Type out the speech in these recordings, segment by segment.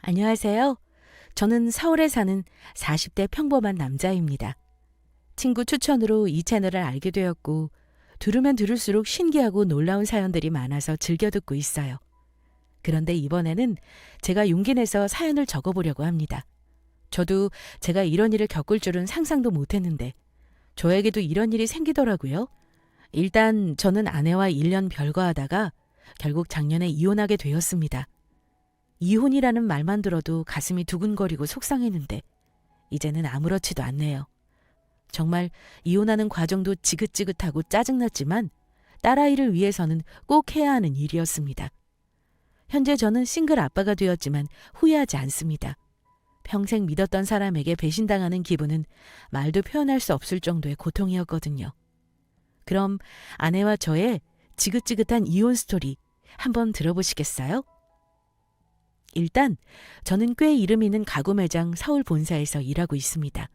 안녕하세요. 저는 서울에 사는 40대 평범한 남자입니다. 친구 추천으로 이 채널을 알게 되었고, 들으면 들을수록 신기하고 놀라운 사연들이 많아서 즐겨 듣고 있어요. 그런데 이번에는 제가 용기 내서 사연을 적어보려고 합니다. 저도 제가 이런 일을 겪을 줄은 상상도 못했는데, 저에게도 이런 일이 생기더라고요. 일단 저는 아내와 1년 별거하다가 결국 작년에 이혼하게 되었습니다. 이혼이라는 말만 들어도 가슴이 두근거리고 속상했는데 이제는 아무렇지도 않네요. 정말 이혼하는 과정도 지긋지긋하고 짜증났지만 딸아이를 위해서는 꼭 해야 하는 일이었습니다. 현재 저는 싱글 아빠가 되었지만 후회하지 않습니다. 평생 믿었던 사람에게 배신당하는 기분은 말도 표현할 수 없을 정도의 고통이었거든요. 그럼 아내와 저의 지긋지긋한 이혼 스토리 한번 들어보시겠어요? 일단 저는 꽤 이름 있는 가구 매장 서울 본사에서 일하고 있습니다.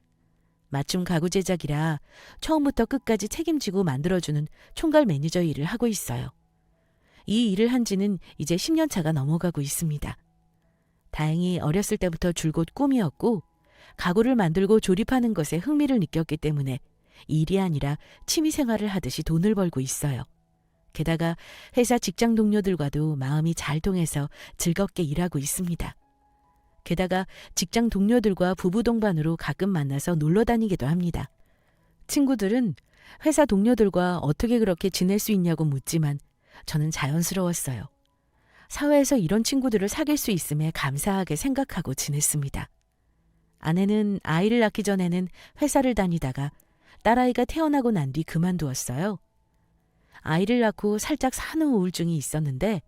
맞춤 가구 제작이라 처음부터 끝까지 책임지고 만들어주는 총괄 매니저 일을 하고 있어요. 이 일을 한 지는 이제 10년 차가 넘어가고 있습니다. 다행히 어렸을 때부터 줄곧 꿈이었고 가구를 만들고 조립하는 것에 흥미를 느꼈기 때문에 일이 아니라 취미 생활을 하듯이 돈을 벌고 있어요. 게다가 회사 직장 동료들과도 마음이 잘 통해서 즐겁게 일하고 있습니다. 게다가 직장 동료들과 부부 동반으로 가끔 만나서 놀러 다니기도 합니다. 친구들은 회사 동료들과 어떻게 그렇게 지낼 수 있냐고 묻지만 저는 자연스러웠어요. 사회에서 이런 친구들을 사귈 수 있음에 감사하게 생각하고 지냈습니다. 아내는 아이를 낳기 전에는 회사를 다니다가 딸아이가 태어나고 난 뒤 그만두었어요. 아이를 낳고 살짝 산후 우울증이 있었는데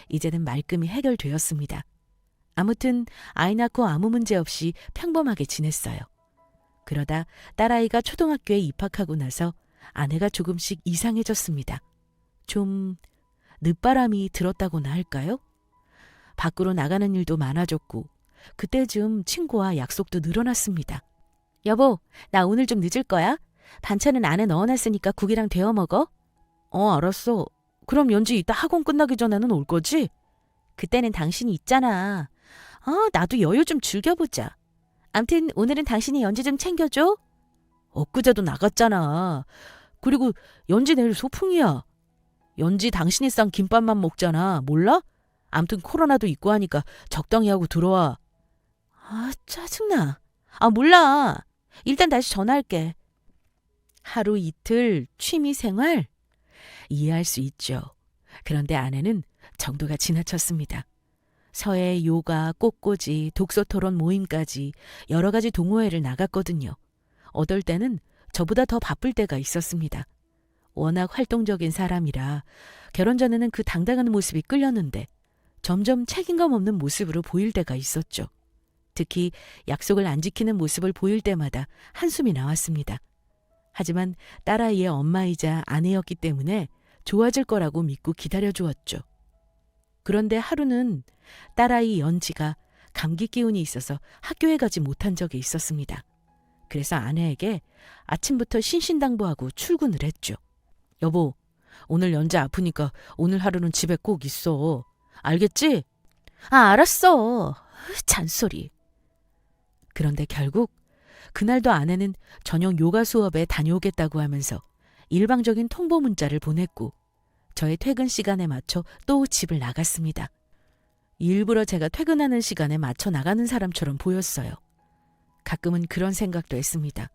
이제는 말끔히 해결되었습니다. 아무튼 아이 낳고 아무 문제 없이 평범하게 지냈어요. 그러다 딸아이가 초등학교에 입학하고 나서 아내가 조금씩 이상해졌습니다. 좀 늦바람이 들었다고나 할까요? 밖으로 나가는 일도 많아졌고 그때쯤 친구와 약속도 늘어났습니다. 여보, 나 오늘 좀 늦을 거야. 반찬은 안에 넣어놨으니까 국이랑 데워 먹어. 알았어. 그럼 연지 이따 학원 끝나기 전에는 올 거지? 그때는 당신이 있잖아. 나도 여유 좀 즐겨보자. 암튼 오늘은 당신이 연지 좀 챙겨줘. 엊그제도 나갔잖아. 그리고 연지 내일 소풍이야. 연지 당신이 싼 김밥만 먹잖아. 몰라? 암튼 코로나도 있고 하니까 적당히 하고 들어와. 짜증나. 몰라. 일단 다시 전화할게. 하루 이틀 취미 생활? 이해할 수 있죠. 그런데 아내는 정도가 지나쳤습니다. 서예, 요가, 꽃꽂이, 독서 토론 모임까지 여러 가지 동호회를 나갔거든요. 어떨 때는 저보다 더 바쁠 때가 있었습니다. 워낙 활동적인 사람이라 결혼 전에는 그 당당한 모습이 끌렸는데 점점 책임감 없는 모습으로 보일 때가 있었죠. 특히 약속을 안 지키는 모습을 보일 때마다 한숨이 나왔습니다. 하지만 딸아이의 엄마이자 아내였기 때문에 좋아질 거라고 믿고 기다려주었죠. 그런데 하루는 딸아이 연지가 감기 기운이 있어서 학교에 가지 못한 적이 있었습니다. 그래서 아내에게 아침부터 신신당부하고 출근을 했죠. 여보, 오늘 연지 아프니까 오늘 하루는 집에 꼭 있어. 알겠지? 알았어. 잔소리. 그런데 결국 그날도 아내는 저녁 요가 수업에 다녀오겠다고 하면서 일방적인 통보 문자를 보냈고 저의 퇴근 시간에 맞춰 또 집을 나갔습니다. 일부러 제가 퇴근하는 시간에 맞춰 나가는 사람처럼 보였어요. 가끔은 그런 생각도 했습니다.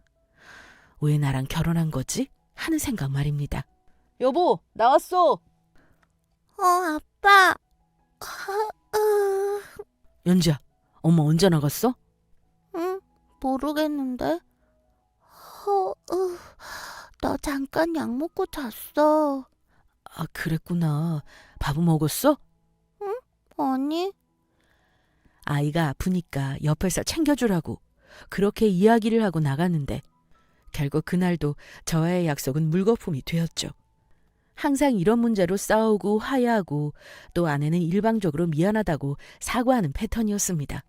왜 나랑 결혼한 거지? 하는 생각 말입니다. 여보, 나왔어. 아빠. 연지야, 엄마 언제 나갔어? 응? 모르겠는데. 나 잠깐 약 먹고 잤어. 그랬구나. 밥은 먹었어? 아니, 아이가 아프니까 옆에서 챙겨주라고 그렇게 이야기를 하고 나갔는데 결국 그날도 저와의 약속은 물거품이 되었죠. 항상 이런 문제로 싸우고 화해하고 또 아내는 일방적으로 미안하다고 사과하는 패턴이었습니다.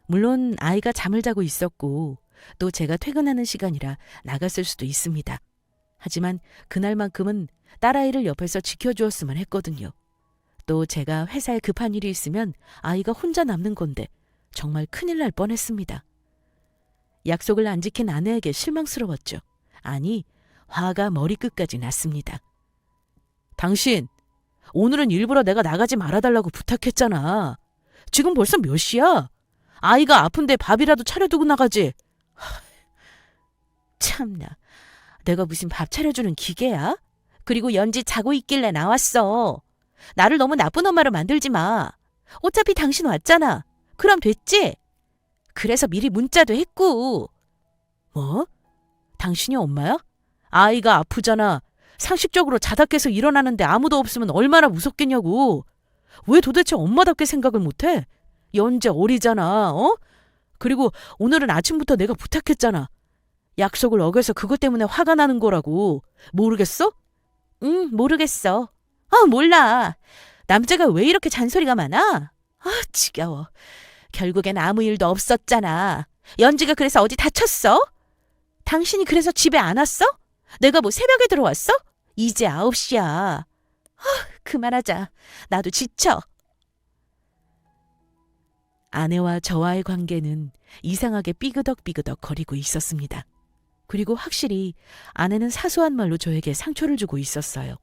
물론 아이가 잠을 자고 있었고 또 제가 퇴근하는 시간이라 나갔을 수도 있습니다. 하지만 그날만큼은 딸아이를 옆에서 지켜주었으면 했거든요. 또 제가 회사에 급한 일이 있으면 아이가 혼자 남는 건데 정말 큰일 날 뻔했습니다. 약속을 안 지킨 아내에게 실망스러웠죠. 아니, 화가 머리끝까지 났습니다. 당신, 오늘은 일부러 내가 나가지 말아달라고 부탁했잖아. 지금 벌써 몇 시야? 아이가 아픈데 밥이라도 차려두고 나가지. 참나, 내가 무슨 밥 차려주는 기계야? 그리고 연지 자고 있길래 나왔어. 나를 너무 나쁜 엄마로 만들지 마. 어차피 당신 왔잖아. 그럼 됐지? 그래서 미리 문자도 했고. 뭐? 당신이 엄마야? 아이가 아프잖아. 상식적으로 자다 깨서 일어나는데 아무도 없으면 얼마나 무섭겠냐고. 왜 도대체 엄마답게 생각을 못해? 연재 어리잖아, 어? 그리고 오늘은 아침부터 내가 부탁했잖아. 약속을 어겨서 그것 때문에 화가 나는 거라고. 모르겠어? 응, 모르겠어. 몰라. 남자가 왜 이렇게 잔소리가 많아? 지겨워. 결국엔 아무 일도 없었잖아. 연지가 그래서 어디 다쳤어? 당신이 그래서 집에 안 왔어? 내가 뭐 새벽에 들어왔어? 이제 9시야. 그만하자. 나도 지쳐. 아내와 저와의 관계는 이상하게 삐그덕삐그덕 거리고 있었습니다. 그리고 확실히 아내는 사소한 말로 저에게 상처를 주고 있었어요.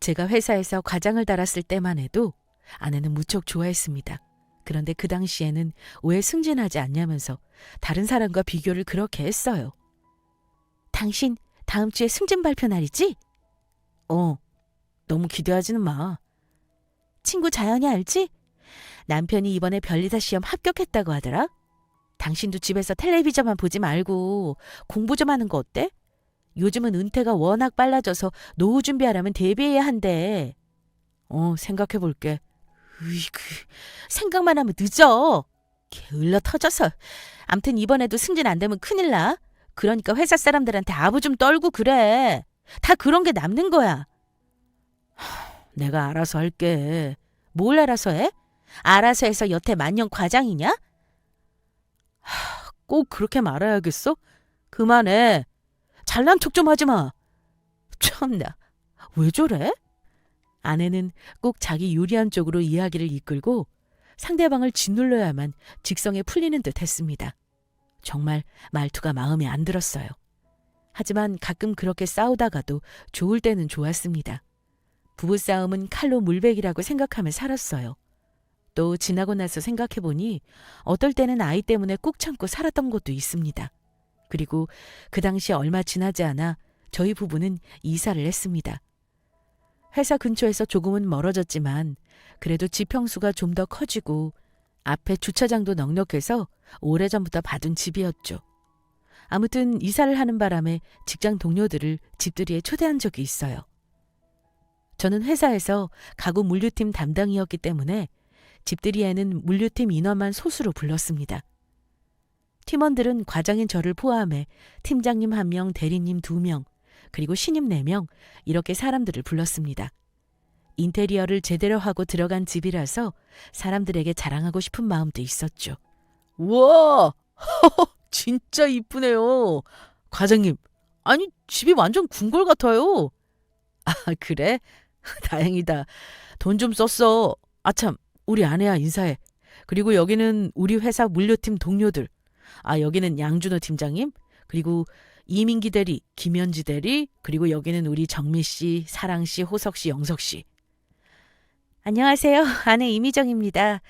제가 회사에서 과장을 달았을 때만 해도 아내는 무척 좋아했습니다. 그런데 그 당시에는 왜 승진하지 않냐면서 다른 사람과 비교를 그렇게 했어요. 당신 다음 주에 승진 발표 날이지? 너무 기대하지는 마. 친구 자연이 알지? 남편이 이번에 변리사 시험 합격했다고 하더라. 당신도 집에서 텔레비전만 보지 말고 공부 좀 하는 거 어때? 요즘은 은퇴가 워낙 빨라져서 노후 준비하려면 대비해야 한대. 생각해볼게. 으이그, 생각만 하면 늦어. 게을러 터져서. 암튼 이번에도 승진 안 되면 큰일 나. 그러니까 회사 사람들한테 아부 좀 떨고 그래. 다 그런 게 남는 거야. 내가 알아서 할게. 뭘 알아서 해? 알아서 해서 여태 만년 과장이냐? 꼭 그렇게 말해야겠어? 그만해. 잘난 척 좀 하지 마. 참나, 왜 저래? 아내는 꼭 자기 유리한 쪽으로 이야기를 이끌고 상대방을 짓눌러야만 직성에 풀리는 듯 했습니다. 정말 말투가 마음에 안 들었어요. 하지만 가끔 그렇게 싸우다가도 좋을 때는 좋았습니다. 부부싸움은 칼로 물베기라고 생각하며 살았어요. 또 지나고 나서 생각해보니 어떨 때는 아이 때문에 꾹 참고 살았던 것도 있습니다. 그리고 그 당시 얼마 지나지 않아 저희 부부는 이사를 했습니다. 회사 근처에서 조금은 멀어졌지만 그래도 집 평수가 좀 더 커지고 앞에 주차장도 넉넉해서 오래전부터 봐둔 집이었죠. 아무튼 이사를 하는 바람에 직장 동료들을 집들이에 초대한 적이 있어요. 저는 회사에서 가구 물류팀 담당이었기 때문에 집들이에는 물류팀 인원만 소수로 불렀습니다. 팀원들은 과장인 저를 포함해 팀장님 1명, 대리님 2명, 그리고 신입 4명 이렇게 사람들을 불렀습니다. 인테리어를 제대로 하고 들어간 집이라서 사람들에게 자랑하고 싶은 마음도 있었죠. 우와! 진짜 이쁘네요. 과장님, 아니 집이 완전 궁궐 같아요. 그래? 다행이다. 돈 좀 썼어. 아참, 우리 아내야 인사해. 그리고 여기는 우리 회사 물류팀 동료들. 여기는 양준호 팀장님, 그리고 이민기 대리, 김현지 대리, 그리고 여기는 우리 정미 씨, 사랑 씨, 호석 씨, 영석 씨. 안녕하세요. 아내 이미정입니다.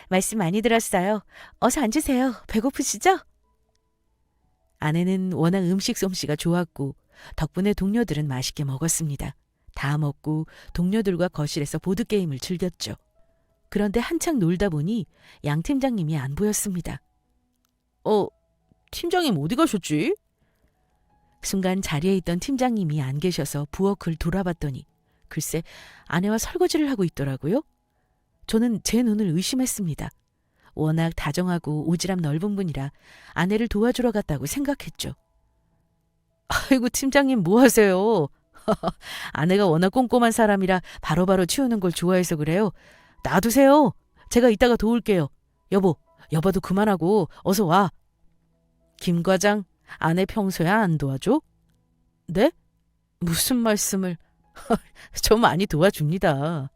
말씀 많이 들었어요. 어서 앉으세요. 배고프시죠? 아내는 워낙 음식 솜씨가 좋았고 덕분에 동료들은 맛있게 먹었습니다. 다 먹고 동료들과 거실에서 보드게임을 즐겼죠. 그런데 한창 놀다 보니 양 팀장님이 안 보였습니다. 팀장님 어디 가셨지? 순간 자리에 있던 팀장님이 안 계셔서 부엌을 돌아봤더니 글쎄 아내와 설거지를 하고 있더라고요. 저는 제 눈을 의심했습니다. 워낙 다정하고 오지랖 넓은 분이라 아내를 도와주러 갔다고 생각했죠. 아이고 팀장님 뭐 하세요? 아내가 워낙 꼼꼼한 사람이라 바로바로 치우는 걸 좋아해서 그래요. 놔두세요. 제가 이따가 도울게요. 여보도 그만하고 어서 와. 김 과장, 아내 평소에 안 도와줘? 네? 무슨 말씀을. 저 많이 도와줍니다.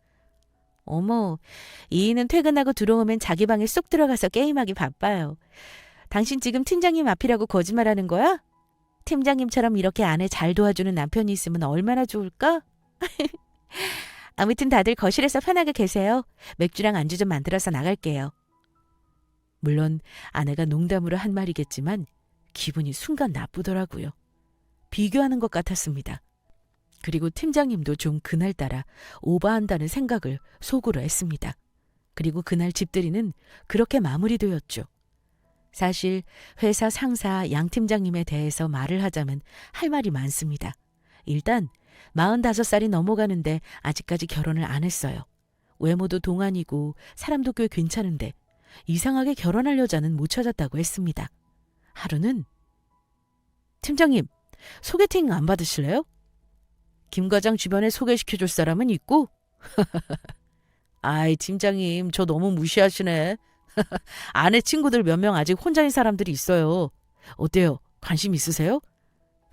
어머, 이인은 퇴근하고 들어오면 자기 방에 쏙 들어가서 게임하기 바빠요. 당신 지금 팀장님 앞이라고 거짓말하는 거야? 팀장님처럼 이렇게 아내 잘 도와주는 남편이 있으면 얼마나 좋을까? 아무튼 다들 거실에서 편하게 계세요. 맥주랑 안주 좀 만들어서 나갈게요. 물론 아내가 농담으로 한 말이겠지만 기분이 순간 나쁘더라고요. 비교하는 것 같았습니다. 그리고 팀장님도 좀 그날따라 오버한다는 생각을 속으로 했습니다. 그리고 그날 집들이는 그렇게 마무리되었죠. 사실 회사 상사 양 팀장님에 대해서 말을 하자면 할 말이 많습니다. 일단 45살이 넘어가는데 아직까지 결혼을 안 했어요. 외모도 동안이고 사람도 꽤 괜찮은데 이상하게 결혼할 여자는 못 찾았다고 했습니다. 하루는 팀장님, 소개팅 안 받으실래요? 김 과장 주변에 소개시켜줄 사람은 있고? 아이, 팀장님, 저 너무 무시하시네. 아내 친구들 몇 명 아직 혼자인 사람들이 있어요. 어때요? 관심 있으세요?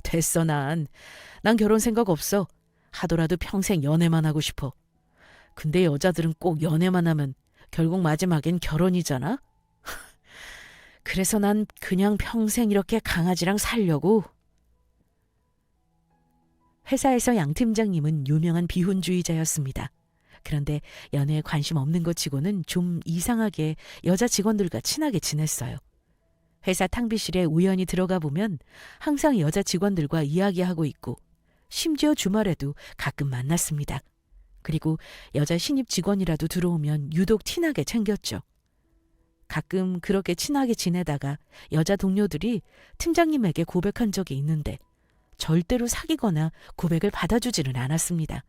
됐어, 난 결혼 생각 없어. 하더라도 평생 연애만 하고 싶어. 근데 여자들은 꼭 연애만 하면 결국 마지막엔 결혼이잖아? 그래서 난 그냥 평생 이렇게 강아지랑 살려고. 회사에서 양 팀장님은 유명한 비혼주의자였습니다. 그런데 연애에 관심 없는 것 치고는 좀 이상하게 여자 직원들과 친하게 지냈어요. 회사 탕비실에 우연히 들어가 보면 항상 여자 직원들과 이야기하고 있고 심지어 주말에도 가끔 만났습니다. 그리고 여자 신입 직원이라도 들어오면 유독 티나게 챙겼죠. 가끔 그렇게 친하게 지내다가 여자 동료들이 팀장님에게 고백한 적이 있는데 절대로 사귀거나 고백을 받아주지는 않았습니다.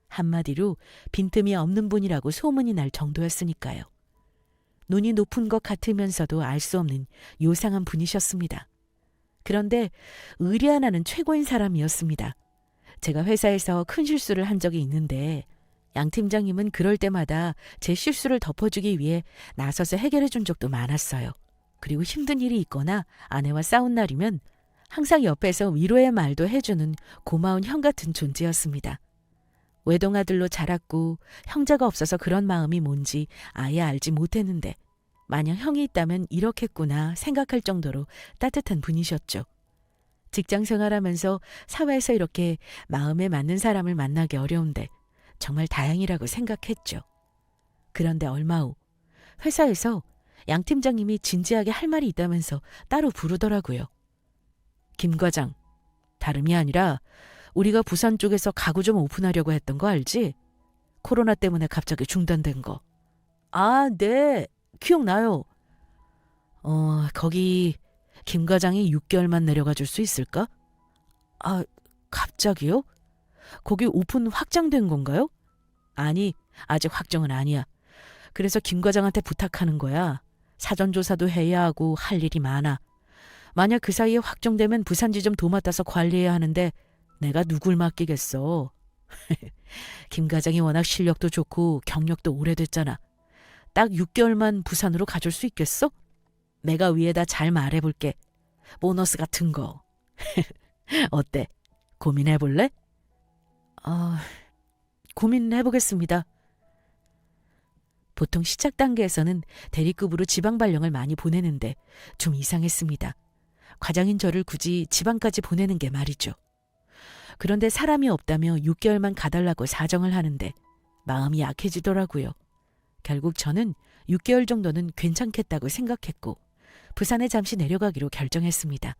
한마디로 빈틈이 없는 분이라고 소문이 날 정도였으니까요. 눈이 높은 것 같으면서도 알 수 없는 요상한 분이셨습니다. 그런데 의리 하나는 최고인 사람이었습니다. 제가 회사에서 큰 실수를 한 적이 있는데 양 팀장님은 그럴 때마다 제 실수를 덮어주기 위해 나서서 해결해 준 적도 많았어요. 그리고 힘든 일이 있거나 아내와 싸운 날이면 항상 옆에서 위로의 말도 해주는 고마운 형 같은 존재였습니다. 외동아들로 자랐고 형제가 없어서 그런 마음이 뭔지 아예 알지 못했는데 만약 형이 있다면 이렇겠구나 생각할 정도로 따뜻한 분이셨죠. 직장 생활하면서 사회에서 이렇게 마음에 맞는 사람을 만나기 어려운데 정말 다행이라고 생각했죠. 그런데 얼마 후 회사에서 양 팀장님이 진지하게 할 말이 있다면서 따로 부르더라고요. 김 과장, 다름이 아니라 우리가 부산 쪽에서 가구 좀 오픈하려고 했던 거 알지? 코로나 때문에 갑자기 중단된 거. 아, 네. 기억나요. 거기 김 과장이 6개월만 내려가 줄 수 있을까? 아, 갑자기요? 거기 오픈 확장된 건가요? 아니, 아직 확정은 아니야. 그래서 김 과장한테 부탁하는 거야. 사전조사도 해야 하고 할 일이 많아. 만약 그 사이에 확정되면 부산지 좀 도맡아서 관리해야 하는데 내가 누굴 맡기겠어. 김 과장이 워낙 실력도 좋고 경력도 오래됐잖아. 딱 6개월만 부산으로 가줄 수 있겠어? 내가 위에다 잘 말해볼게. 보너스 같은 거. 어때? 고민해볼래? 고민해보겠습니다. 보통 시작 단계에서는 대리급으로 지방 발령을 많이 보내는데 좀 이상했습니다. 과장인 저를 굳이 지방까지 보내는 게 말이죠. 그런데 사람이 없다며 6개월만 가달라고 사정을 하는데 마음이 약해지더라고요. 결국 저는 6개월 정도는 괜찮겠다고 생각했고 부산에 잠시 내려가기로 결정했습니다.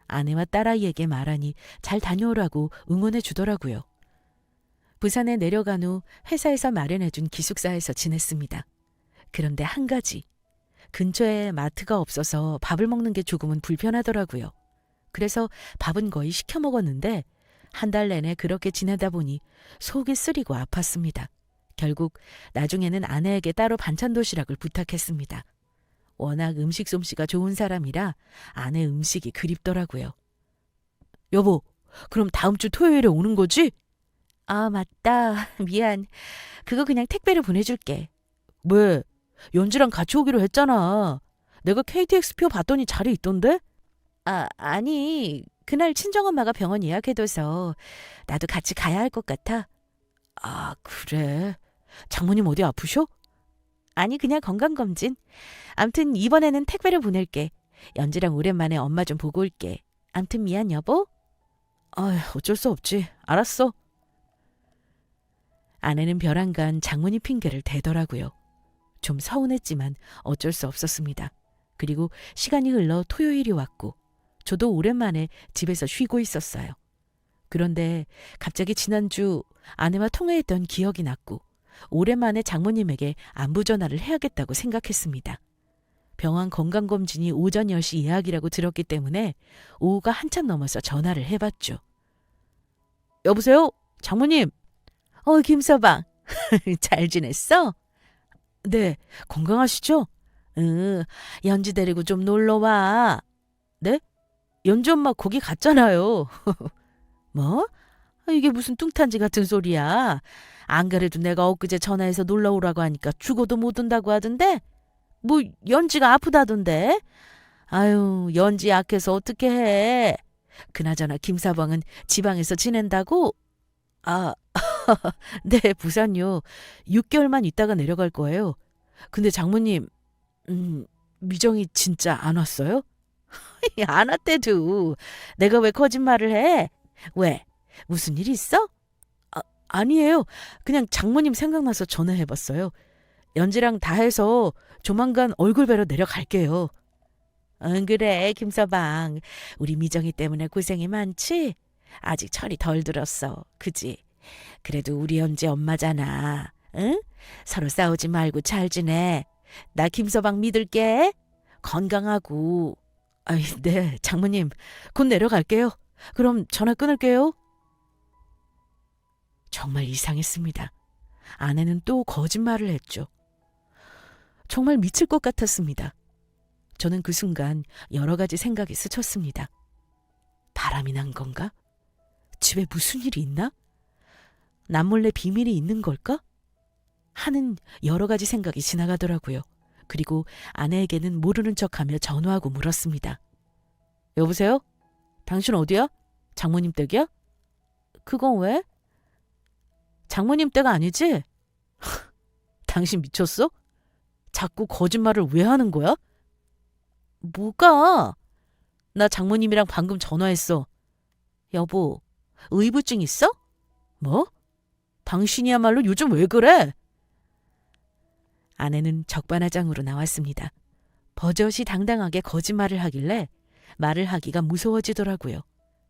아내와 딸아이에게 말하니 잘 다녀오라고 응원해 주더라고요. 부산에 내려간 후 회사에서 마련해준 기숙사에서 지냈습니다. 그런데 한 가지, 근처에 마트가 없어서 밥을 먹는 게 조금은 불편하더라고요. 그래서 밥은 거의 시켜 먹었는데 한 달 내내 그렇게 지내다 보니 속이 쓰리고 아팠습니다. 결국 나중에는 아내에게 따로 반찬 도시락을 부탁했습니다. 워낙 음식 솜씨가 좋은 사람이라 아내 음식이 그립더라고요. 여보, 그럼 다음 주 토요일에 오는 거지? 아, 맞다. 미안. 그거 그냥 택배로 보내줄게. 왜? 연주랑 같이 오기로 했잖아. 내가 KTX표 봤더니 자리 있던데? 아니. 그날 친정엄마가 병원 예약해둬서 나도 같이 가야 할 것 같아. 아, 그래? 장모님 어디 아프셔? 아니, 그냥 건강검진. 암튼 이번에는 택배를 보낼게. 연지랑 오랜만에 엄마 좀 보고 올게. 암튼 미안, 여보. 어쩔 수 없지. 알았어. 아내는 벼랑간 장모님 핑계를 대더라고요. 좀 서운했지만 어쩔 수 없었습니다. 그리고 시간이 흘러 토요일이 왔고 저도 오랜만에 집에서 쉬고 있었어요. 그런데 갑자기 지난주 아내와 통화했던 기억이 났고 오랜만에 장모님에게 안부 전화를 해야겠다고 생각했습니다. 병원 건강검진이 오전 10시 예약이라고 들었기 때문에 오후가 한참 넘어서 전화를 해봤죠. 여보세요? 장모님? 김서방. 잘 지냈어? 네, 건강하시죠? 응, 연지 데리고 좀 놀러와. 네? 연지 엄마 거기 갔잖아요. 뭐? 이게 무슨 뚱딴지 같은 소리야. 안 그래도 내가 엊그제 전화해서 놀러 오라고 하니까 죽어도 못 온다고 하던데? 뭐 연지가 아프다던데? 아유, 연지 약해서 어떻게 해. 그나저나 김사방은 지방에서 지낸다고? 아, 네, 부산요. 6개월만 있다가 내려갈 거예요. 근데 장모님, 미정이 진짜 안 왔어요? 안 왔대도. 내가 왜 거짓말을 해? 왜? 무슨 일 있어? 아니에요. 그냥 장모님 생각나서 전화해봤어요. 연지랑 다 해서 조만간 얼굴 뵈러 내려갈게요. 응, 그래, 김서방. 우리 미정이 때문에 고생이 많지? 아직 철이 덜 들었어. 그지? 그래도 우리 연지 엄마잖아. 응? 서로 싸우지 말고 잘 지내. 나 김서방 믿을게. 건강하고. 네, 장모님. 곧 내려갈게요. 그럼 전화 끊을게요. 정말 이상했습니다. 아내는 또 거짓말을 했죠. 정말 미칠 것 같았습니다. 저는 그 순간 여러 가지 생각이 스쳤습니다. 바람이 난 건가? 집에 무슨 일이 있나? 남몰래 비밀이 있는 걸까? 하는 여러 가지 생각이 지나가더라고요. 그리고 아내에게는 모르는 척하며 전화하고 물었습니다. 여보세요? 당신 어디야? 장모님 댁이야? 그건 왜? 장모님 댁 아니지? 당신 미쳤어? 자꾸 거짓말을 왜 하는 거야? 뭐가? 나 장모님이랑 방금 전화했어. 여보, 의부증 있어? 뭐? 당신이야말로 요즘 왜 그래? 아내는 적반하장으로 나왔습니다. 버젓이 당당하게 거짓말을 하길래 말을 하기가 무서워지더라고요.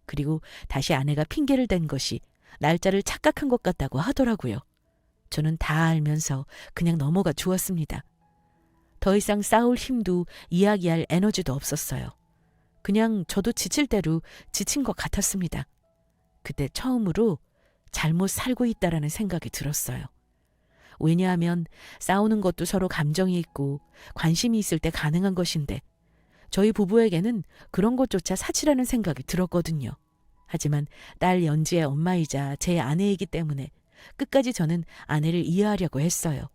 그리고 다시 아내가 핑계를 댄 것이 날짜를 착각한 것 같다고 하더라고요. 저는 다 알면서 그냥 넘어가 주었습니다. 더 이상 싸울 힘도 이야기할 에너지도 없었어요. 그냥 저도 지칠 대로 지친 것 같았습니다. 그때 처음으로 잘못 살고 있다라는 생각이 들었어요. 왜냐하면 싸우는 것도 서로 감정이 있고 관심이 있을 때 가능한 것인데 저희 부부에게는 그런 것조차 사치라는 생각이 들었거든요. 하지만 딸 연지의 엄마이자 제 아내이기 때문에 끝까지 저는 아내를 이해하려고 했어요.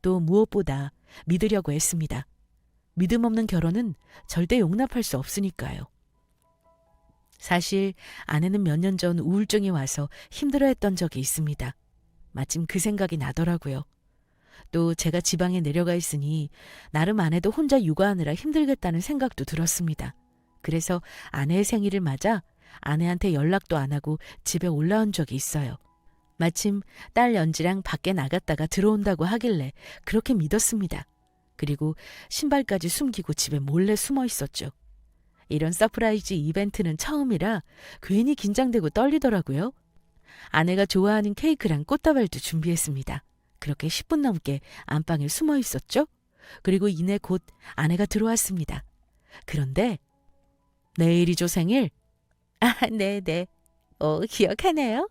또 무엇보다 믿으려고 했습니다. 믿음 없는 결혼은 절대 용납할 수 없으니까요. 사실 아내는 몇 년 전 우울증이 와서 힘들어했던 적이 있습니다. 마침 그 생각이 나더라고요. 또 제가 지방에 내려가 있으니 나름 아내도 혼자 육아하느라 힘들겠다는 생각도 들었습니다. 그래서 아내의 생일을 맞아 아내한테 연락도 안 하고 집에 올라온 적이 있어요. 마침 딸 연지랑 밖에 나갔다가 들어온다고 하길래 그렇게 믿었습니다. 그리고 신발까지 숨기고 집에 몰래 숨어 있었죠. 이런 서프라이즈 이벤트는 처음이라 괜히 긴장되고 떨리더라고요. 아내가 좋아하는 케이크랑 꽃다발도 준비했습니다. 그렇게 10분 넘게 안방에 숨어 있었죠. 그리고 이내 곧 아내가 들어왔습니다. 그런데 내일이죠, 생일? 네네. 기억하네요.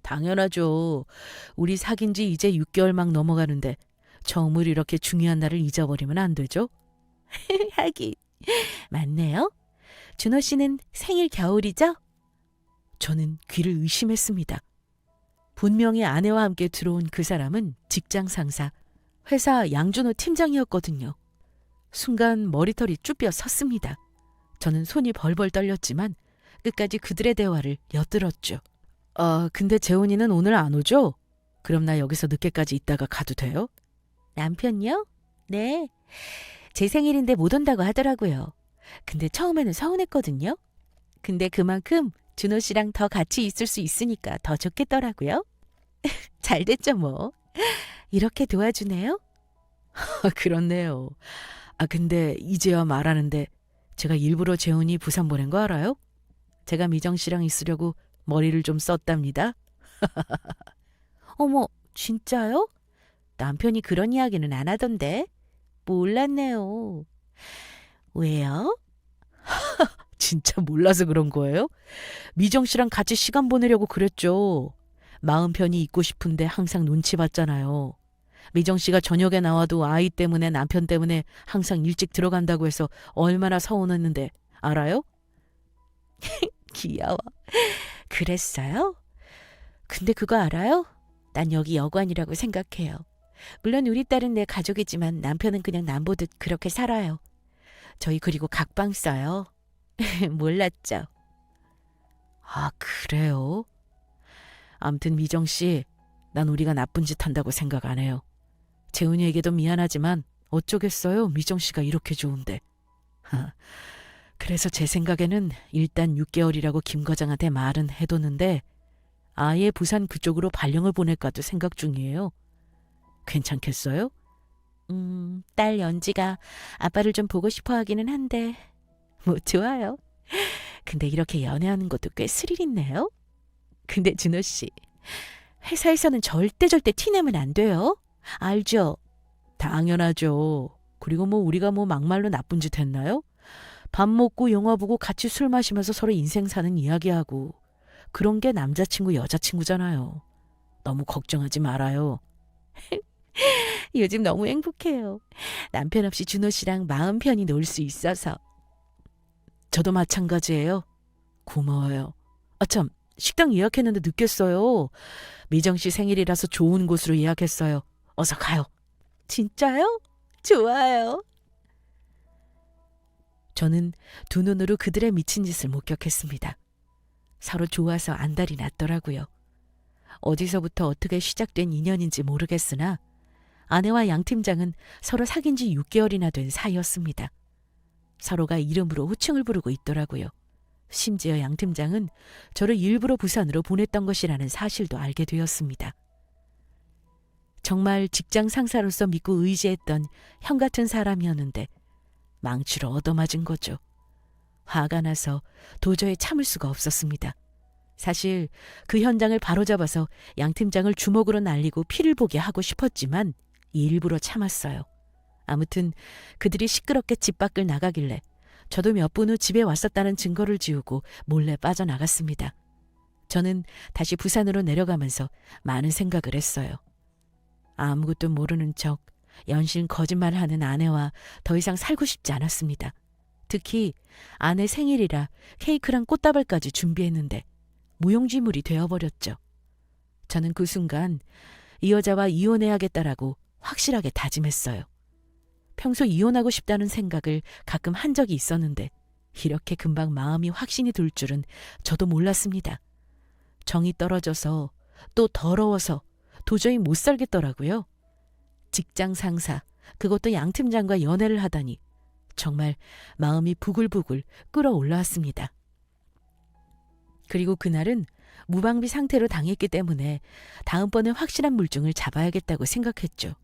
당연하죠. 우리 사귄 지 이제 6개월 막 넘어가는데 처음으로 이렇게 중요한 날을 잊어버리면 안 되죠? 하긴. 맞네요. 준호 씨는 생일 겨울이죠? 저는 귀를 의심했습니다. 분명히 아내와 함께 들어온 그 사람은 직장 상사, 회사 양준호 팀장이었거든요. 순간 머리털이 쭈뼛 섰습니다. 저는 손이 벌벌 떨렸지만 끝까지 그들의 대화를 엿들었죠. 근데 재훈이는 오늘 안 오죠? 그럼 나 여기서 늦게까지 있다가 가도 돼요? 남편요? 네. 제 생일인데 못 온다고 하더라고요. 근데 처음에는 서운했거든요. 근데 그만큼 준호 씨랑 더 같이 있을 수 있으니까 더 좋겠더라고요. 잘 됐죠 뭐. 이렇게 도와주네요? 그렇네요. 근데 이제야 말하는데 제가 일부러 재훈이 부산 보낸 거 알아요? 제가 미정 씨랑 있으려고 머리를 좀 썼답니다. 어머, 진짜요? 남편이 그런 이야기는 안 하던데. 몰랐네요. 왜요? 진짜 몰라서 그런 거예요? 미정 씨랑 같이 시간 보내려고 그랬죠. 마음 편히 있고 싶은데 항상 눈치 봤잖아요. 미정 씨가 저녁에 나와도 아이 때문에 남편 때문에 항상 일찍 들어간다고 해서 얼마나 서운했는데 알아요? 귀여워. 그랬어요? 근데 그거 알아요? 난 여기 여관이라고 생각해요. 물론 우리 딸은 내 가족이지만 남편은 그냥 남보듯 그렇게 살아요. 저희 그리고 각방 써요. 몰랐죠? 그래요? 암튼 미정 씨, 난 우리가 나쁜 짓 한다고 생각 안 해요. 재훈이에게도 미안하지만 어쩌겠어요, 미정 씨가 이렇게 좋은데. 그래서 제 생각에는 일단 6개월이라고 김 과장한테 말은 해뒀는데 아예 부산 그쪽으로 발령을 보낼까도 생각 중이에요. 괜찮겠어요? 딸 연지가 아빠를 좀 보고 싶어 하기는 한데 뭐 좋아요. 근데 이렇게 연애하는 것도 꽤 스릴 있네요. 근데 준호 씨, 회사에서는 절대 티내면 안 돼요. 알죠? 당연하죠. 그리고 우리가 막말로 나쁜 짓 했나요? 밥 먹고 영화 보고 같이 술 마시면서 서로 인생 사는 이야기하고 그런 게 남자친구 여자친구잖아요. 너무 걱정하지 말아요. 요즘 너무 행복해요. 남편 없이 준호 씨랑 마음 편히 놀 수 있어서. 저도 마찬가지예요. 고마워요. 참, 식당 예약했는데 늦겠어요. 미정 씨 생일이라서 좋은 곳으로 예약했어요. 어서 가요. 진짜요? 좋아요. 저는 두 눈으로 그들의 미친 짓을 목격했습니다. 서로 좋아서 안달이 났더라고요. 어디서부터 어떻게 시작된 인연인지 모르겠으나 아내와 양 팀장은 서로 사귄 지 6개월이나 된 사이였습니다. 서로가 이름으로 호칭을 부르고 있더라고요. 심지어 양 팀장은 저를 일부러 부산으로 보냈던 것이라는 사실도 알게 되었습니다. 정말 직장 상사로서 믿고 의지했던 형 같은 사람이었는데 망치로 얻어맞은 거죠. 화가 나서 도저히 참을 수가 없었습니다. 사실 그 현장을 바로잡아서 양 팀장을 주먹으로 날리고 피를 보게 하고 싶었지만 일부러 참았어요. 아무튼 그들이 시끄럽게 집 밖을 나가길래 저도 몇 분 후 집에 왔었다는 증거를 지우고 몰래 빠져나갔습니다. 저는 다시 부산으로 내려가면서 많은 생각을 했어요. 아무것도 모르는 척 연신 거짓말하는 아내와 더 이상 살고 싶지 않았습니다. 특히 아내 생일이라 케이크랑 꽃다발까지 준비했는데 무용지물이 되어버렸죠. 저는 그 순간 이 여자와 이혼해야겠다라고 확실하게 다짐했어요. 평소 이혼하고 싶다는 생각을 가끔 한 적이 있었는데 이렇게 금방 마음이 확신이 들 줄은 저도 몰랐습니다. 정이 떨어져서 또 더러워서 도저히 못 살겠더라고요. 직장 상사, 그것도 양 팀장과 연애를 하다니 정말 마음이 부글부글 끓어올라왔습니다. 그리고 그날은 무방비 상태로 당했기 때문에 다음번엔 확실한 물증을 잡아야겠다고 생각했죠.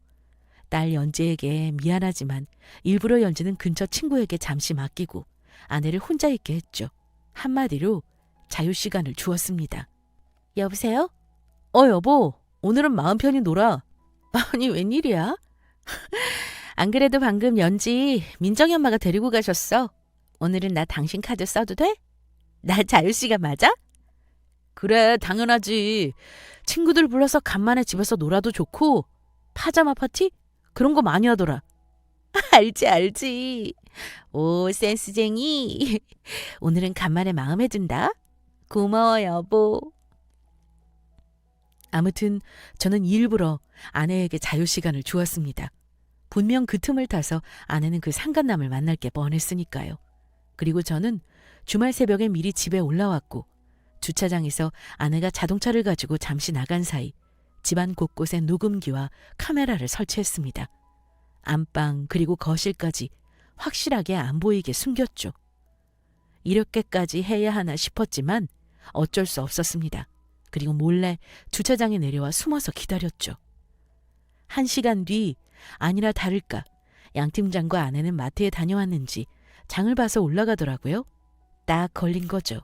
딸 연지에게 미안하지만 일부러 연지는 근처 친구에게 잠시 맡기고 아내를 혼자 있게 했죠. 한마디로 자유시간을 주었습니다. 여보세요? 여보, 오늘은 마음 편히 놀아. 아니, 웬일이야? 안 그래도 방금 연지 민정이 엄마가 데리고 가셨어. 오늘은 나 당신 카드 써도 돼? 나 자유시간 맞아? 그래, 당연하지. 친구들 불러서 간만에 집에서 놀아도 좋고 파자마 파티? 그런 거 많이 하더라. 알지. 오, 센스쟁이. 오늘은 간만에 마음에 든다. 고마워, 여보. 아무튼 저는 일부러 아내에게 자유시간을 주었습니다. 분명 그 틈을 타서 아내는 그 상간남을 만날 게 뻔했으니까요. 그리고 저는 주말 새벽에 미리 집에 올라왔고 주차장에서 아내가 자동차를 가지고 잠시 나간 사이 집안 곳곳에 녹음기와 카메라를 설치했습니다. 안방 그리고 거실까지 확실하게 안 보이게 숨겼죠. 이렇게까지 해야 하나 싶었지만 어쩔 수 없었습니다. 그리고 몰래 주차장에 내려와 숨어서 기다렸죠. 1시간 뒤 아니나 다를까 양 팀장과 아내는 마트에 다녀왔는지 장을 봐서 올라가더라고요. 딱 걸린 거죠.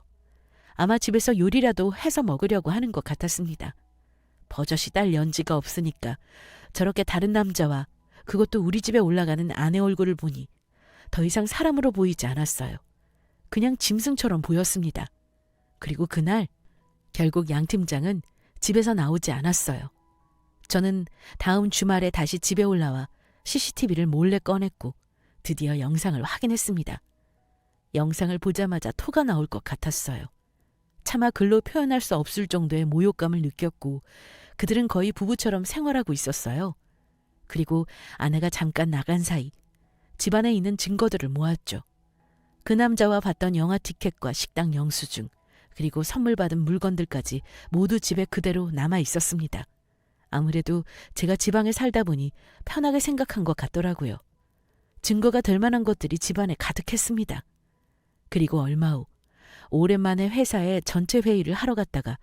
아마 집에서 요리라도 해서 먹으려고 하는 것 같았습니다. 버젓이 딸 연지가 없으니까 저렇게 다른 남자와 그것도 우리 집에 올라가는 아내 얼굴을 보니 더 이상 사람으로 보이지 않았어요. 그냥 짐승처럼 보였습니다. 그리고 그날 결국 양 팀장은 집에서 나오지 않았어요. 저는 다음 주말에 다시 집에 올라와 CCTV를 몰래 꺼냈고 드디어 영상을 확인했습니다. 영상을 보자마자 토가 나올 것 같았어요. 차마 글로 표현할 수 없을 정도의 모욕감을 느꼈고 그들은 거의 부부처럼 생활하고 있었어요. 그리고 아내가 잠깐 나간 사이 집안에 있는 증거들을 모았죠. 그 남자와 봤던 영화 티켓과 식당 영수증 그리고 선물 받은 물건들까지 모두 집에 그대로 남아 있었습니다. 아무래도 제가 지방에 살다 보니 편하게 생각한 것 같더라고요. 증거가 될 만한 것들이 집안에 가득했습니다. 그리고 얼마 후 오랜만에 회사에 전체 회의를 하러 갔다가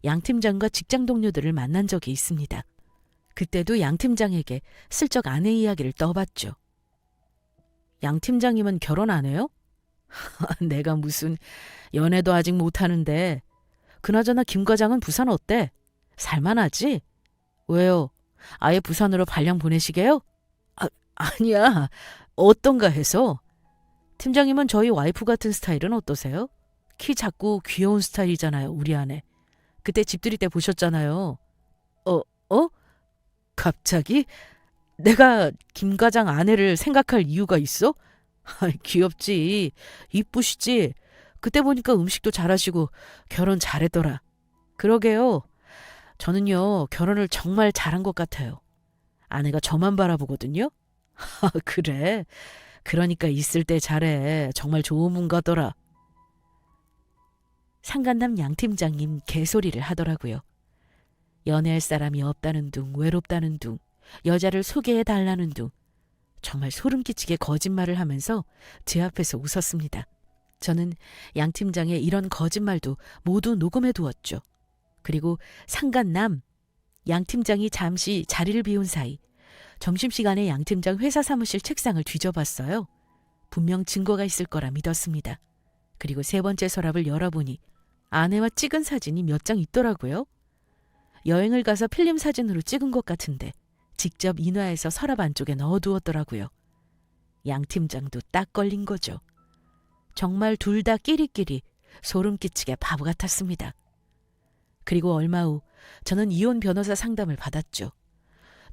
양 팀장과 직장 동료들을 만난 적이 있습니다. 그때도 양 팀장에게 슬쩍 아내 이야기를 떠봤죠. 양 팀장님은 결혼 안 해요? 내가 무슨 연애도 아직 못하는데. 그나저나 김 과장은 부산 어때? 살만하지? 왜요? 아예 부산으로 발령 보내시게요? 아니야. 어떤가 해서. 팀장님은 저희 와이프 같은 스타일은 어떠세요? 키 작고 귀여운 스타일이잖아요, 우리 아내. 그때 집들이 때 보셨잖아요. 갑자기? 내가 김 과장 아내를 생각할 이유가 있어? 귀엽지. 이쁘시지. 그때 보니까 음식도 잘하시고 결혼 잘했더라. 그러게요. 저는요, 결혼을 정말 잘한 것 같아요. 아내가 저만 바라보거든요. 그래. 그러니까 있을 때 잘해. 정말 좋은 분 같더라. 상간남 양 팀장님 개소리를 하더라고요. 연애할 사람이 없다는 둥, 외롭다는 둥, 여자를 소개해달라는 둥. 정말 소름 끼치게 거짓말을 하면서 제 앞에서 웃었습니다. 저는 양 팀장의 이런 거짓말도 모두 녹음해 두었죠. 그리고 상간남, 양 팀장이 잠시 자리를 비운 사이 점심시간에 양 팀장 회사 사무실 책상을 뒤져봤어요. 분명 증거가 있을 거라 믿었습니다. 그리고 3번째 서랍을 열어보니 아내와 찍은 사진이 몇 장 있더라고요. 여행을 가서 필름 사진으로 찍은 것 같은데 직접 인화해서 서랍 안쪽에 넣어두었더라고요. 양 팀장도 딱 걸린 거죠. 정말 둘 다 끼리끼리 소름 끼치게 바보 같았습니다. 그리고 얼마 후 저는 이혼 변호사 상담을 받았죠.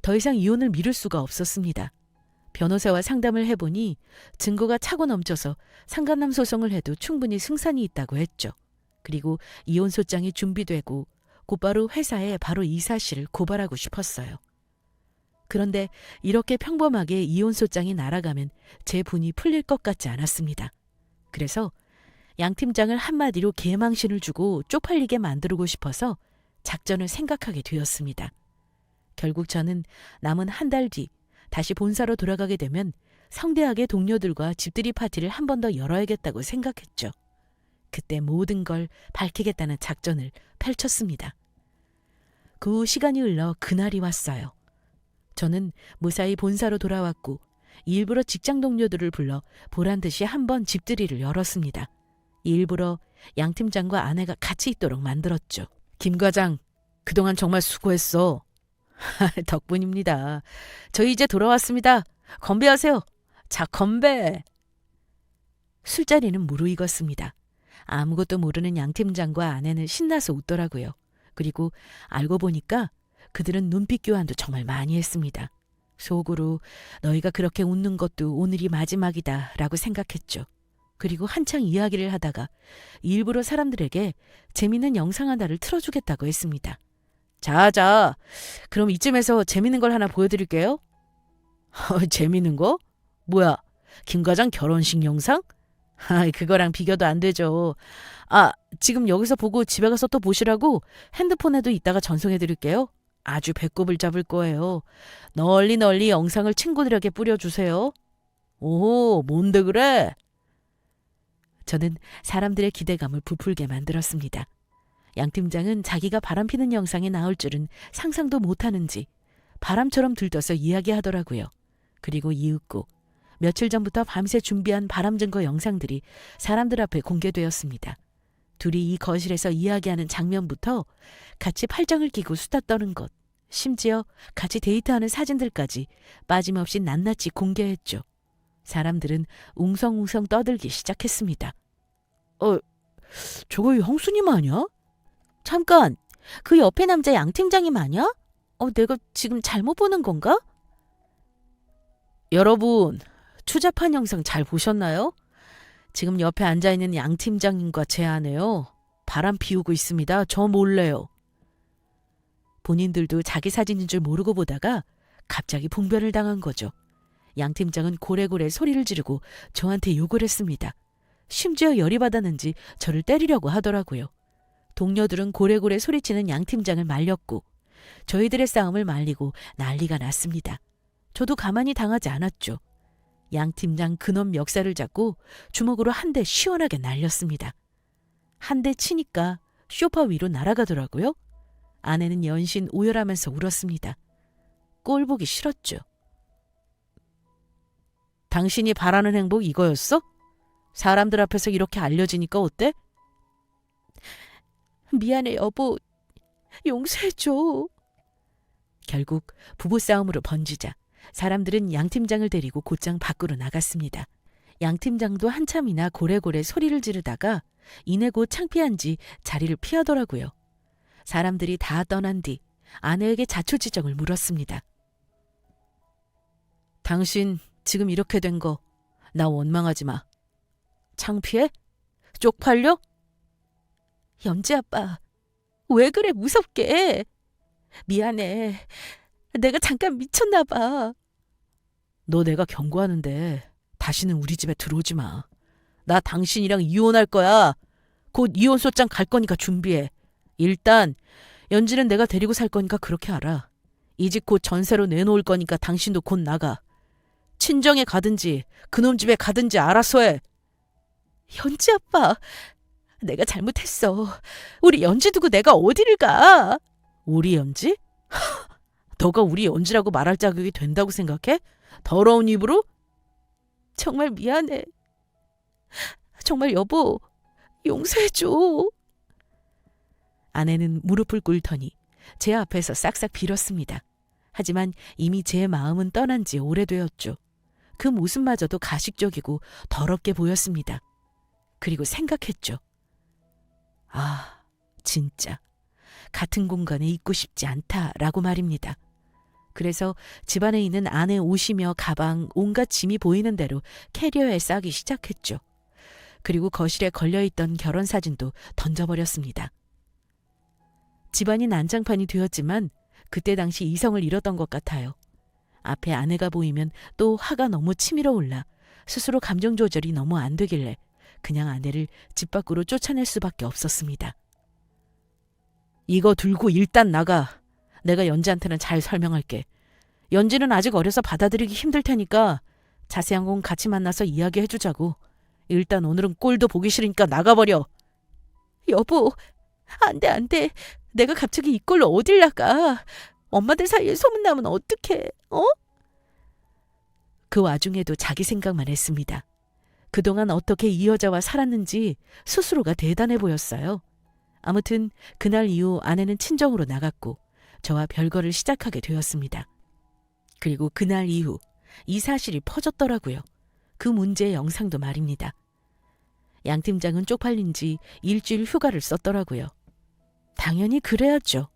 더 이상 이혼을 미룰 수가 없었습니다. 변호사와 상담을 해보니 증거가 차고 넘쳐서 상간남 소송을 해도 충분히 승산이 있다고 했죠. 그리고 이혼 소장이 준비되고 곧바로 회사에 바로 이 사실을 고발하고 싶었어요. 그런데 이렇게 평범하게 이혼 소장이 날아가면 제 분이 풀릴 것 같지 않았습니다. 그래서 양 팀장을 한마디로 개망신을 주고 쪽팔리게 만들고 싶어서 작전을 생각하게 되었습니다. 결국 저는 남은 한 달 뒤 다시 본사로 돌아가게 되면 성대하게 동료들과 집들이 파티를 한 번 더 열어야겠다고 생각했죠. 그때 모든 걸 밝히겠다는 작전을 펼쳤습니다. 그 후 시간이 흘러 그날이 왔어요. 저는 무사히 본사로 돌아왔고 일부러 직장 동료들을 불러 보란듯이 한 번 집들이를 열었습니다. 일부러 양 팀장과 아내가 같이 있도록 만들었죠. 김 과장, 그동안 정말 수고했어. 덕분입니다. 저희 이제 돌아왔습니다. 건배하세요. 자, 건배. 술자리는 무르익었습니다. 아무것도 모르는 양 팀장과 아내는 신나서 웃더라고요. 그리고 알고 보니까 그들은 눈빛 교환도 정말 많이 했습니다. 속으로 너희가 그렇게 웃는 것도 오늘이 마지막이다 라고 생각했죠. 그리고 한창 이야기를 하다가 일부러 사람들에게 재밌는 영상 하나를 틀어주겠다고 했습니다. 자, 그럼 이쯤에서 재밌는 걸 하나 보여드릴게요. 재밌는 거? 뭐야, 김 과장 결혼식 영상? 그거랑 비교도 안 되죠. 지금 여기서 보고 집에 가서 또 보시라고 핸드폰에도 이따가 전송해드릴게요. 아주 배꼽을 잡을 거예요. 널리 널리 영상을 친구들에게 뿌려주세요. 오, 뭔데 그래? 저는 사람들의 기대감을 부풀게 만들었습니다. 양 팀장은 자기가 바람피는 영상에 나올 줄은 상상도 못하는지 바람처럼 들떠서 이야기하더라고요. 그리고 이윽고 며칠 전부터 밤새 준비한 바람 증거 영상들이 사람들 앞에 공개되었습니다. 둘이 이 거실에서 이야기하는 장면부터 같이 팔짱을 끼고 수다 떠는 것, 심지어 같이 데이트하는 사진들까지 빠짐없이 낱낱이 공개했죠. 사람들은 웅성웅성 떠들기 시작했습니다. 저거 형수님 아니야? 잠깐, 그 옆에 남자 양 팀장님 아니야? 내가 지금 잘못 보는 건가? 여러분, 추잡한 영상 잘 보셨나요? 지금 옆에 앉아있는 양 팀장님과 제 아내요. 바람 피우고 있습니다. 저 몰래요. 본인들도 자기 사진인 줄 모르고 보다가 갑자기 봉변을 당한 거죠. 양 팀장은 고래고래 소리를 지르고 저한테 욕을 했습니다. 심지어 열이 받았는지 저를 때리려고 하더라고요. 동료들은 고래고래 소리치는 양 팀장을 말렸고 저희들의 싸움을 말리고 난리가 났습니다. 저도 가만히 당하지 않았죠. 양 팀장 그놈 멱살을 잡고 주먹으로 한 대 시원하게 날렸습니다. 한 대 치니까 소파 위로 날아가더라고요. 아내는 연신 오열하면서 울었습니다. 꼴 보기 싫었죠. 당신이 바라는 행복 이거였어? 사람들 앞에서 이렇게 알려지니까 어때? 미안해 여보. 용서해줘. 결국 부부싸움으로 번지자 사람들은 양 팀장을 데리고 곧장 밖으로 나갔습니다. 양 팀장도 한참이나 고래고래 소리를 지르다가 이내 곧 창피한지 자리를 피하더라고요. 사람들이 다 떠난 뒤 아내에게 자초지종을 물었습니다. 당신 지금 이렇게 된 거 나 원망하지 마. 창피해? 쪽팔려? 연지 아빠, 왜 그래 무섭게. 미안해. 내가 잠깐 미쳤나 봐. 너 내가 경고하는데 다시는 우리 집에 들어오지 마. 나 당신이랑 이혼할 거야. 곧 이혼소장 갈 거니까 준비해. 일단 연지는 내가 데리고 살 거니까 그렇게 알아. 이 집 곧 전세로 내놓을 거니까 당신도 곧 나가. 친정에 가든지 그놈 집에 가든지 알아서 해. 연지 아빠, 내가 잘못했어. 우리 연지 두고 내가 어디를 가? 우리 연지? 너가 우리 연지라고 말할 자격이 된다고 생각해? 더러운 입으로? 정말 미안해. 정말 여보, 용서해줘. 아내는 무릎을 꿇더니 제 앞에서 싹싹 빌었습니다. 하지만 이미 제 마음은 떠난 지 오래되었죠. 그 모습마저도 가식적이고 더럽게 보였습니다. 그리고 생각했죠. 아, 진짜 같은 공간에 있고 싶지 않다라고 말입니다. 그래서 집안에 있는 아내 옷이며 가방, 온갖 짐이 보이는 대로 캐리어에 싸기 시작했죠. 그리고 거실에 걸려있던 결혼사진도 던져버렸습니다. 집안이 난장판이 되었지만 그때 당시 이성을 잃었던 것 같아요. 앞에 아내가 보이면 또 화가 너무 치밀어 올라 스스로 감정 조절이 너무 안 되길래 그냥 아내를 집 밖으로 쫓아낼 수밖에 없었습니다. 이거 들고 일단 나가. 내가 연지한테는 잘 설명할게. 연지는 아직 어려서 받아들이기 힘들 테니까 자세한 건 같이 만나서 이야기해주자고. 일단 오늘은 꼴도 보기 싫으니까 나가버려. 여보, 안 돼. 내가 갑자기 이 꼴로 어딜 나가. 엄마들 사이에 소문나면 어떡해, 어? 그 와중에도 자기 생각만 했습니다. 그동안 어떻게 이 여자와 살았는지 스스로가 대단해 보였어요. 아무튼 그날 이후 아내는 친정으로 나갔고 저와 별거를 시작하게 되었습니다. 그리고 그날 이후 이 사실이 퍼졌더라고요. 그 문제의 영상도 말입니다. 양 팀장은 쪽팔린 지 일주일 휴가를 썼더라고요. 당연히 그래야죠.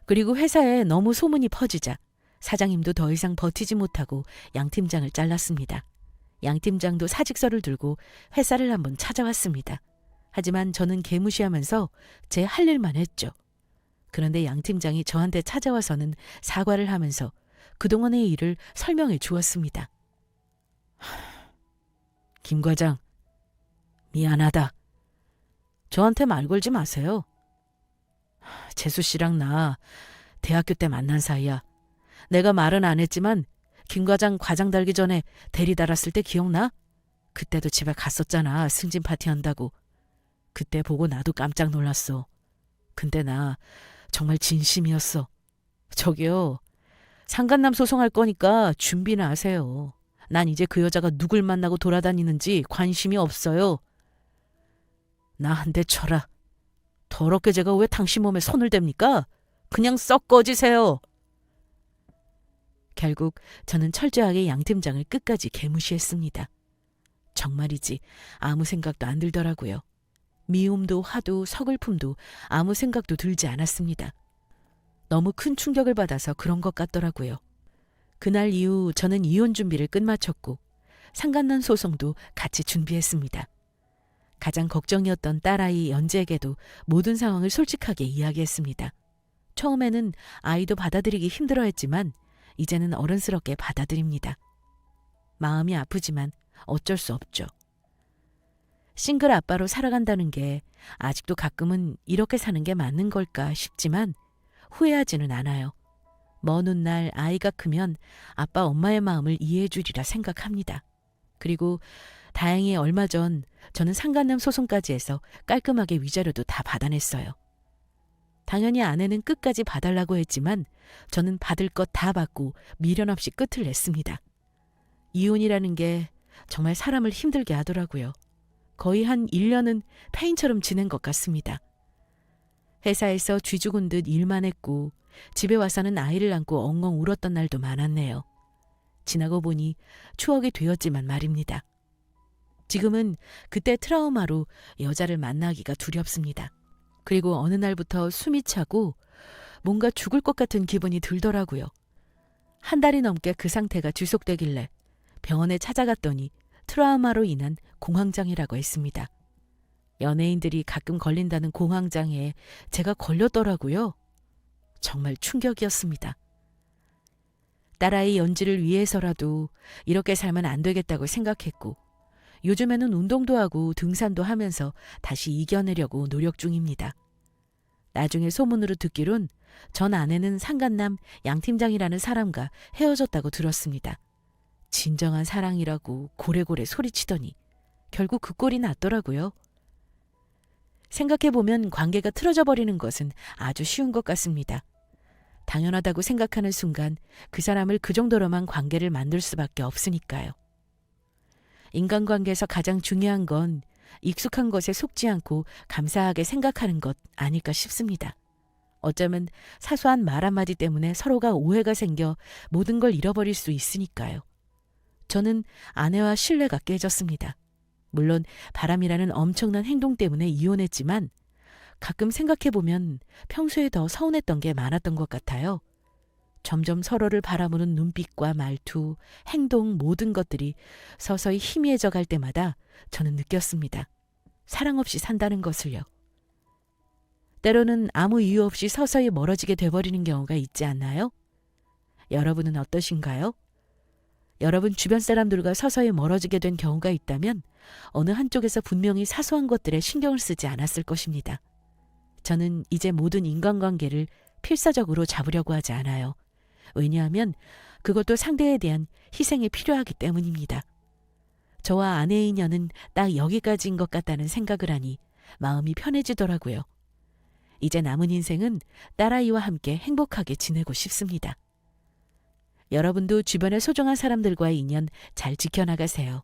그리고 회사에 너무 소문이 퍼지자 사장님도 더 이상 버티지 못하고 양 팀장을 잘랐습니다. 양 팀장도 사직서를 들고 회사를 한번 찾아왔습니다. 하지만 저는 개무시하면서 제 할 일만 했죠. 그런데 양 팀장이 저한테 찾아와서는 사과를 하면서 그동안의 일을 설명해 주었습니다. 김 과장, 미안하다. 저한테 말 걸지 마세요. 재수 씨랑 나 대학교 때 만난 사이야. 내가 말은 안 했지만 김 과장 과장 달기 전에 대리 달았을 때 기억나? 그때도 집에 갔었잖아. 승진 파티 한다고. 그때 보고 나도 깜짝 놀랐어. 근데 나 정말 진심이었어. 저기요. 상간남 소송할 거니까 준비나 하세요. 난 이제 그 여자가 누굴 만나고 돌아다니는지 관심이 없어요. 나 한 대 쳐라. 더럽게 제가 왜 당신 몸에 손을 댑니까? 그냥 썩 꺼지세요. 결국 저는 철저하게 양 팀장을 끝까지 개무시했습니다. 정말이지 아무 생각도 안 들더라고요. 미움도 화도 서글픔도 아무 생각도 들지 않았습니다. 너무 큰 충격을 받아서 그런 것 같더라고요. 그날 이후 저는 이혼 준비를 끝마쳤고 상간난 소송도 같이 준비했습니다. 가장 걱정이었던 딸아이 연지에게도 모든 상황을 솔직하게 이야기했습니다. 처음에는 아이도 받아들이기 힘들어했지만 이제는 어른스럽게 받아들입니다. 마음이 아프지만 어쩔 수 없죠. 싱글 아빠로 살아간다는 게 아직도 가끔은 이렇게 사는 게 맞는 걸까 싶지만 후회하지는 않아요. 먼 훗날 아이가 크면 아빠 엄마의 마음을 이해해 주리라 생각합니다. 그리고 다행히 얼마 전 저는 상간남 소송까지 해서 깔끔하게 위자료도 다 받아냈어요. 당연히 아내는 끝까지 봐달라고 했지만 저는 받을 것 다 받고 미련 없이 끝을 냈습니다. 이혼이라는 게 정말 사람을 힘들게 하더라고요. 거의 한 1년은 페인처럼 지낸 것 같습니다. 회사에서 쥐 죽은 듯 일만 했고 집에 와서는 아이를 안고 엉엉 울었던 날도 많았네요. 지나고 보니 추억이 되었지만 말입니다. 지금은 그때 트라우마로 여자를 만나기가 두렵습니다. 그리고 어느 날부터 숨이 차고 뭔가 죽을 것 같은 기분이 들더라고요. 한 달이 넘게 그 상태가 지속되길래 병원에 찾아갔더니 트라우마로 인한 공황장애라고 했습니다. 연예인들이 가끔 걸린다는 공황장애에 제가 걸렸더라고요. 정말 충격이었습니다. 딸아이 연지를 위해서라도 이렇게 살면 안 되겠다고 생각했고 요즘에는 운동도 하고 등산도 하면서 다시 이겨내려고 노력 중입니다. 나중에 소문으로 듣기론 전 아내는 상간남 양 팀장이라는 사람과 헤어졌다고 들었습니다. 진정한 사랑이라고 고래고래 소리치더니 결국 그 꼴이 났더라고요. 생각해보면 관계가 틀어져 버리는 것은 아주 쉬운 것 같습니다. 당연하다고 생각하는 순간 그 사람을 그 정도로만 관계를 만들 수밖에 없으니까요. 인간관계에서 가장 중요한 건 익숙한 것에 속지 않고 감사하게 생각하는 것 아닐까 싶습니다. 어쩌면 사소한 말 한마디 때문에 서로가 오해가 생겨 모든 걸 잃어버릴 수 있으니까요. 저는 아내와 신뢰가 깨졌습니다. 물론 바람이라는 엄청난 행동 때문에 이혼했지만 가끔 생각해보면 평소에 더 서운했던 게 많았던 것 같아요. 점점 서로를 바라보는 눈빛과 말투, 행동 모든 것들이 서서히 희미해져 갈 때마다 저는 느꼈습니다. 사랑 없이 산다는 것을요. 때로는 아무 이유 없이 서서히 멀어지게 돼버리는 경우가 있지 않나요? 여러분은 어떠신가요? 여러분 주변 사람들과 서서히 멀어지게 된 경우가 있다면 어느 한쪽에서 분명히 사소한 것들에 신경을 쓰지 않았을 것입니다. 저는 이제 모든 인간관계를 필사적으로 잡으려고 하지 않아요. 왜냐하면 그것도 상대에 대한 희생이 필요하기 때문입니다. 저와 아내의 인연은 딱 여기까지인 것 같다는 생각을 하니 마음이 편해지더라고요. 이제 남은 인생은 딸아이와 함께 행복하게 지내고 싶습니다. 여러분도 주변의 소중한 사람들과의 인연 잘 지켜나가세요.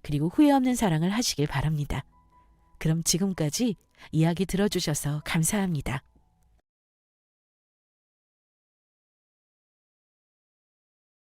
그리고 후회 없는 사랑을 하시길 바랍니다. 그럼 지금까지 이야기 들어주셔서 감사합니다.